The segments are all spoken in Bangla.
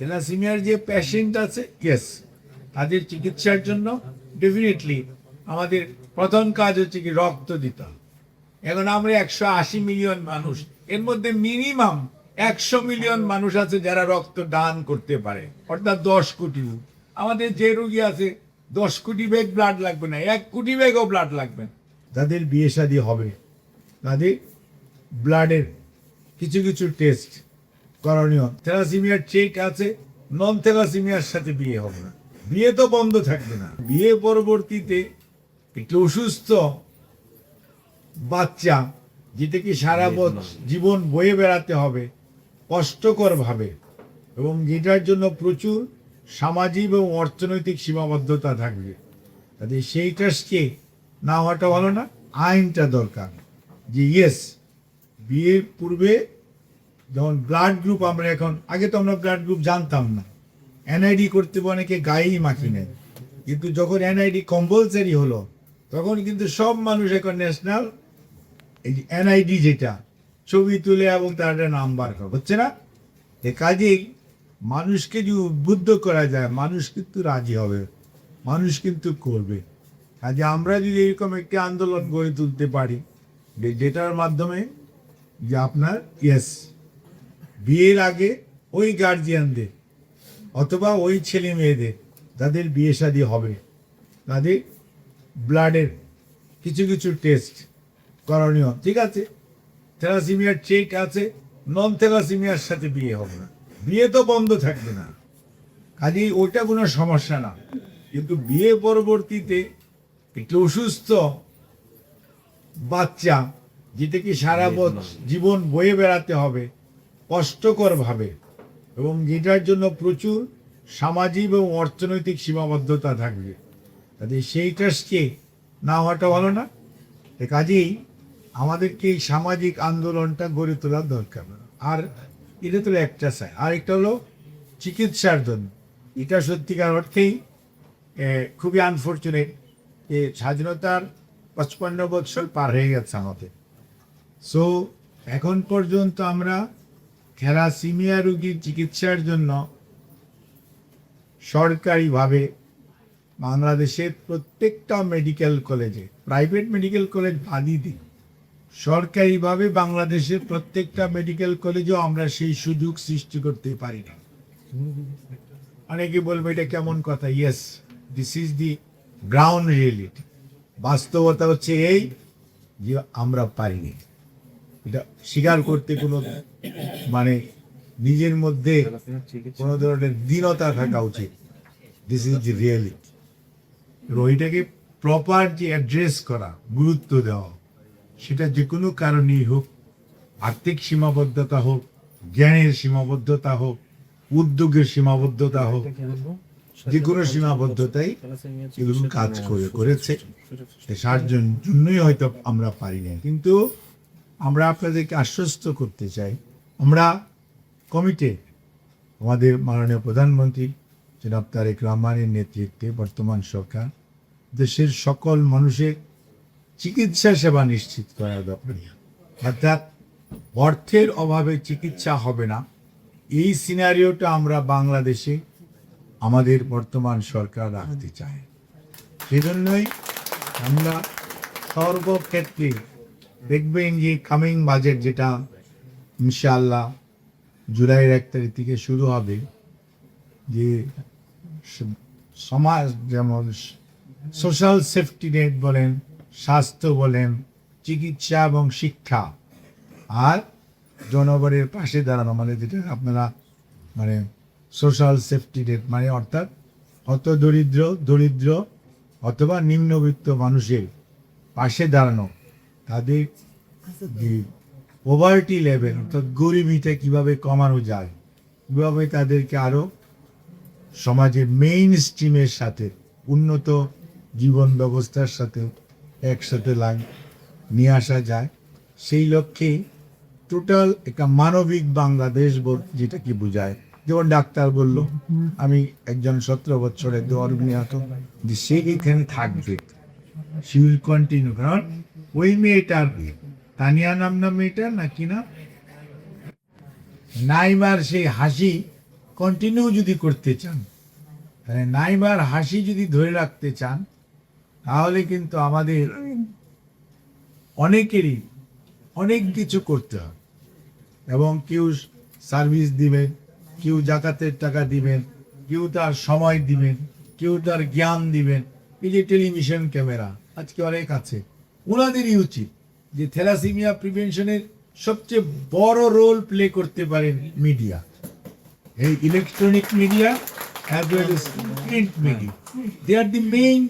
থ্যালাসেমিয়ার যে পেশেন্ট আছে, ইয়েস, তাদের চিকিৎসার জন্য ডেফিনেটলি আমাদের প্রথম কাজ হচ্ছে কি রক্ত দিতে হবে। এখন আমরা 180 মিলিয়ন মানুষ, এর মধ্যে মিনিমাম 100 মিলিয়ন মানুষ আছে যারা রক্ত দান করতে পারে, অর্থাৎ 10 কোটি। আমাদের যে রোগী আছে 10 কোটি ব্যাগ ব্লাড লাগবে না, 1 কোটি ব্যাগও ব্লাড লাগবে না। যাদের বিয়ে শাদী হবে তাদের ব্লাডের কিছু কিছু টেস্ট করণীয়। থ্যালাসেমিয়ার চেক আছে, নন থ্যালাসেমিয়ার সাথে বিয়ে হবে না, বিয়ে তো বন্ধ থাকবে না। বিয়ে পরবর্তীতে একটু অসুস্থ বাচ্চা, যেটাকে সারা জীবন বয়ে বেড়াতে হবে কষ্টকর ভাবে, এবং যেটার জন্য প্রচুর সামাজিক এবং অর্থনৈতিক সীমাবদ্ধতা থাকবে, তাতে সেই টেস্টকে না হওয়াটা ভালো না। আইনটা দরকার যে ইয়েস, বিয়ের পূর্বে যেমন ব্লাড গ্রুপ, আমরা এখন, আগে তো আমরা ব্লাড গ্রুপ জানতাম না, এনআইডি করতে অনেকে গায়েই মাখি নেয়, কিন্তু যখন এনআইডি কম্পালসারি হলো তখন কিন্তু সব মানুষ এখন ন্যাশনাল এই এনআইডি যেটা ছবি তুলে এবং তার একটা নাম্বার হচ্ছে না। এ কাজেই মানুষকে যদি উদ্বুদ্ধ করা যায়, মানুষ কিন্তু রাজি হবে, মানুষ কিন্তু করবে। কাজে আমরা যদি এরকম একটি আন্দোলন গড়ে তুলতে পারি যেটার মাধ্যমে যে আপনার ইয়েস, বিয়ের আগে ওই গার্জিয়ানদের অথবা ওই ছেলে মেয়েদের যাদের বিয়ে শাদী হবে তাদের ব্লাডের কিছু কিছু টেস্ট করণীয়। ঠিক আছে, থ্যালাসেমিয়ার চেক আছে, নন থ্যালাসেমিয়ার সাথে বিয়ে হবে না, বিয়ে তো বন্ধ থাকবে না, কাজেই ওইটা কোনো সমস্যা না। কিন্তু বিয়ে পরবর্তীতে একটু অসুস্থ বাচ্চা, যেটাকে সারা জীবন বয়ে বেড়াতে হবে কষ্টকর ভাবে, এবং যেটার জন্য প্রচুর সামাজিক এবং অর্থনৈতিক সীমাবদ্ধতা থাকবে, তাতে সেই টেস্টকে না হওয়াটা ভালো না। এ কাজেই আমাদেরকে এই সামাজিক আন্দোলনটা গড়ে তোলার দরকার। আর এটা তো একটা সাইড, আর একটা হলো চিকিৎসার জন্য। এটা সত্যিকার অর্থেই খুবই আনফর্চুনেট যে স্বাধীনতার 55 বছর পার হয়ে গেছে আমাদের। সো এখন পর্যন্ত আমরা থ্যালাসেমিয়া রোগীর চিকিৎসার জন্য সরকারিভাবে বাংলাদেশের প্রত্যেকটা মেডিকেল কলেজে, প্রাইভেট মেডিকেল কলেজ বাদই দিই, সরকারিভাবে বাংলাদেশের প্রত্যেকটা মেডিকেল কলেজেও আমরা সেই সুযোগ সৃষ্টি করতে পারি না। অনেকে বলবে এটা কেমন কথা, yes, this is the ground reality. বাস্তবতা হচ্ছে এই যে আমরা পারিনি। এটা স্বীকার করতে কোনো মানে নিজের মধ্যে কোনো ধরনের দীনতা থাকা উচিত। This is the reality. ওইটাকে প্রপার যে অ্যাড্রেস করা, গুরুত্ব দেওয়া, সেটা যে কোনো কারণেই হোক, আর্থিক সীমাবদ্ধতা হোক, জ্ঞানের সীমাবদ্ধতা হোক, উদ্যোগের সীমাবদ্ধতা হোক, যে কোনো সীমাবদ্ধতাই এগুলো কাজ করেছে। তার জন্যই হয়তো আমরা পারি না, কিন্তু আমরা আপনাদেরকে আশ্বস্ত করতে চাই, আমরা কমিটেড। আমাদের মাননীয় প্রধানমন্ত্রী জনাব তারেক রহমানের নেতৃত্বে বর্তমান সরকার দেশের সকল মানুষের চিকিৎসা সেবা নিশ্চিত করার ব্যাপারে, অর্থাৎ অর্থের অভাবে চিকিৎসা হবে না, এই সিনারিওটা আমরা বাংলাদেশে আমাদের বর্তমান সরকার রাখতে চায়। সেজন্যই আমরা সর্বক্ষেত্রে দেখবেন যে কামিং বাজেট, যেটা ইনশাআল্লাহ জুলাইয়ের 1 তারিখ থেকে শুরু হবে, যে সমাজ যেমন সোশ্যাল সেফটি নেট বলেন, স্বাস্থ্য বলেন, চিকিৎসা এবং শিক্ষা, আর জনগণের পাশে দাঁড়ানো, মানে যেটা আপনারা মানে সোশ্যাল সেফটি নেট মানে অর্থাৎ হত দরিদ্র অথবা নিম্নবিত্ত মানুষের পাশে দাঁড়ানো, তাদের যে পভার্টি লেভেল অর্থাৎ গরিবিটা কীভাবে কমানো যায়, কীভাবে তাদেরকে আরও সমাজের মেইন স্ট্রিমের সাথে, উন্নত জীবন ব্যবস্থার সাথে একসাথে নিয়ে আসা যায়, সেই লক্ষ্যে টোটাল একটা মানবিক বাংলাদেশ যেটা কি বোঝায়। যেমন ডাক্তার বলল, আমি একজন 17 বছরের দৌড় সে এখানে থাকবে, সি উইল কন্টিনিউ। কারণ ওই মেয়েটার, তানিয়া নাম না মেয়েটার, নাকি না, নাইমার সেই হাসি কন্টিনিউ যদি করতে চান, মানে নাইবার হাসি যদি ধরে রাখতে চান, তাহলে কিন্তু আমাদের অনেকেরই অনেক কিছু করতে হবে। এবং কেউ সার্ভিস দিবেন, কেউ জাকাতের টাকা দিবেন, কেউ তার সময় দিবেন, কেউ তার জ্ঞান দিবেন। এই যে টেলিভিশন ক্যামেরা আজকে অনেক আছে, ওনাদেরই উচিত যে থ্যালাসেমিয়া প্রিভেনশনের সবচেয়ে বড় রোল প্লে করতে পারেন মিডিয়া, এই electronic media as well as print media. They are the main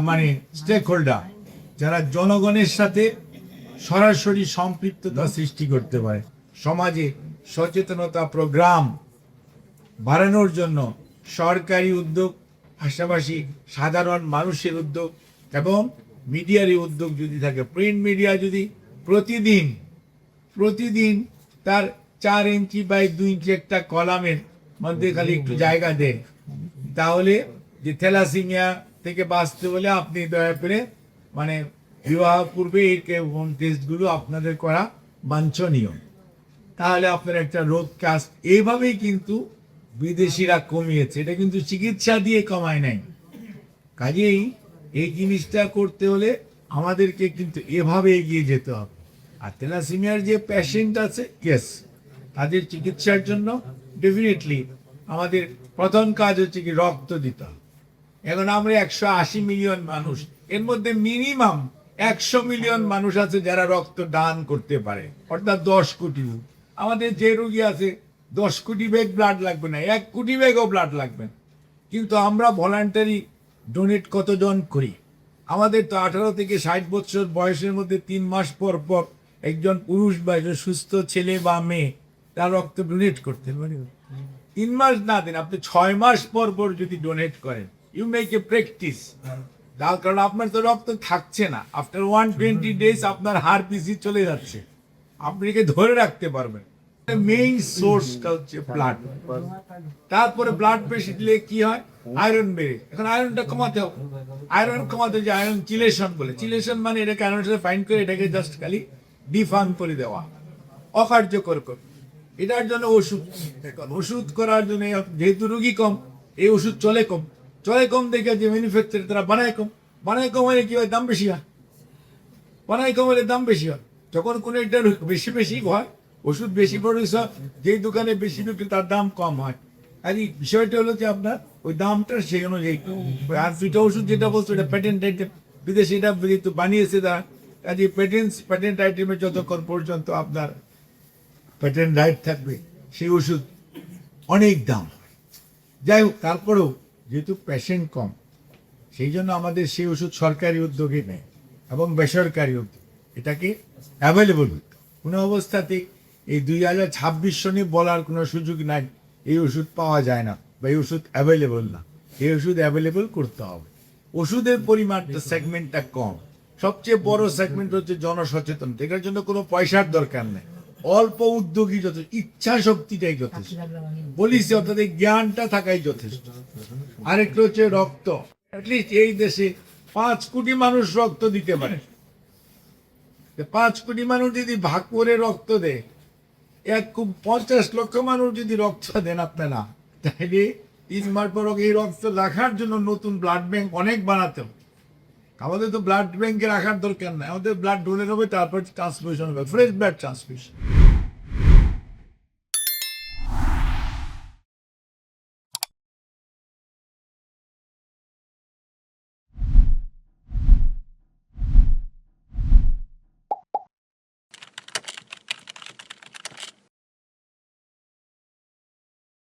মানে স্টেক হোল্ডার, যারা জনগণের সাথে সরাসরি সম্পৃক্ততা সৃষ্টি করতে পারে। সমাজে সচেতনতা প্রোগ্রাম বাড়ানোর জন্য সরকারি উদ্যোগ, পাশাপাশি সাধারণ মানুষের উদ্যোগ এবং মিডিয়ারই উদ্যোগ যদি থাকে, প্রিন্ট মিডিয়া যদি প্রতিদিন তার 4 ইঞ্চি বাই 2 ইঞ্চি একটা কলামের মধ্যে খালি একটু জায়গা দেয়, তাহলে যে থ্যালাসেমিয়া থেকে বাঁচতে হলে আপনি দয়া করে মানে বিবাহ পূর্বে এই টেস্টগুলো আপনাদের করা বাঞ্ছনীয়। তাহলে আপনার একটা রোগ কাস্ট এইভাবেই কিন্তু বিদেশিরা কমিয়েছে, এটা কিন্তু চিকিৎসা দিয়ে কমায় নাই। কাজেই এই জিনিসটা করতে হলে আমাদেরকে কিন্তু এভাবে এগিয়ে যেতে হবে। আর থ্যালাসেমিয়ার যে পেশেন্ট আছে, ইয়েস, তাদের চিকিৎসার জন্য ডেফিনেটলি আমাদের প্রথম কাজ হচ্ছে কি রক্ত দিতে হবে। এখন আমরা 180 মিলিয়ন মানুষ, এর মধ্যে মিনিমাম 100 মিলিয়ন মানুষ আছে যারা রক্ত দান করতে পারে, অর্থাৎ 10 কোটি। আমাদের যে রোগী আছে 10 কোটি ব্যাগ ব্লাড লাগবে না, 1 কোটি ব্যাগও ব্লাড লাগবে না, কিন্তু আমরা ভলান্টারি ডোনেট কতজন করি? আমাদের তো 18 থেকে 60 বছর বয়সের মধ্যে 3 মাস পর পর একজন পুরুষ বা একজন সুস্থ ছেলে বা মেয়ে তার রক্ত ডোনেট করতে পারে। 3 মাস না দেন, আপনি 6 মাস পর পর যদি ডোনেট করেন, ইউ মেক এ প্র্যাকটিস। তার কারণ আপনার তো রক্ত থাকছে না, আফটার 120 ডেজ আপনার হার পিসি চলে যাচ্ছে, আপনি একে ধরে রাখতে পারবেন। মেইন সোর্সটা হচ্ছে ব্লাড। তারপরে ব্লাড বেশি দিলে কি হয়? আয়রন বেড়ে। এখন আয়রনটা কমাতে হবে। আয়রন কমাতে যে আয়রন চিলেশন বলে, চিলেশন মানে এটাকে আয়রনের সাথে ফাইন করে এটাকে জাস্ট খালি ডিফার্ম করে দেওয়া, অকার্যকর করে। এটার জন্য ওষুধ করার জন্য যেহেতু রোগী কম, এই ওষুধ চলে কম দেখে যে ম্যানুফ্যাকচার তারা বানায় কম হলে কি হয়? দাম বেশি হয়। বানায় কম হলে দাম বেশি হয়। যখন কোনো একটা বেশি হয়, ওষুধ বেশি প্রডিউস হয়, যেই দোকানে বেশি বিক্রি তার দাম কম হয়। আর এই বিষয়টা হলো যে আপনার ওই দামটা সেই অনুযায়ী। আর দুইটা ওষুধ যেটা বলছো এটা প্যাটেন্ট আইটেম, বিদেশে এটা যেহেতু বানিয়েছে তারা, কাজে প্যাটেন্ট আইটেমে যতক্ষণ পর্যন্ত আপনার প্যাটেন্ট রাইট থাকবে সেই ওষুধ অনেক দাম। যাই হোক, তারপরেও যেহেতু পেশেন্ট কম, সেই জন্য আমাদের সেই ওষুধ সরকারি উদ্যোগে নেয় এবং বেসরকারি উদ্যোগ এটাকে অ্যাভেলেবল। কোনো অবস্থাতেই এই 2026 সনে বলার কোনো সুযোগ নাই এই ওষুধ পাওয়া যায় না বা এই ওষুধ অ্যাভেলেবল না। এই ওষুধ অ্যাভেলেবল করতে হবে। ওষুধের পরিমাণটা সেগমেন্টটা কম। সবচেয়ে বড় সেগমেন্ট হচ্ছে জনসচেতনতা। এটার জন্য কোনো পয়সার দরকার নেই, অল্প উদ্যোগী যথেষ্ট, ইচ্ছা শক্তিটাই যথেষ্ট, পলিসি অর্থাৎ এই জ্ঞানটা থাকাই যথেষ্ট। আরেকটা হচ্ছে রক্ত। অ্যাটলিস্ট এই দেশে 5 কোটি মানুষ রক্ত দিতে পারে। 5 কোটি মানুষ যদি ভাগ করে রক্ত দেয়, 50 লক্ষ মানুষ যদি রক্ত দেন আপনারা, তাহলে 3 মাস পর এই রক্ত রাখার জন্য নতুন ব্লাড ব্যাংক অনেক বানাতে হবে। আমাদের তো ব্লাড ব্যাংকে রাখার দরকার নাই, আমাদের ব্লাড ডোনেট হবে, তারপর ট্রান্সফিউশন হবে, ফ্রেশ ব্লাড ট্রান্সফিউশন।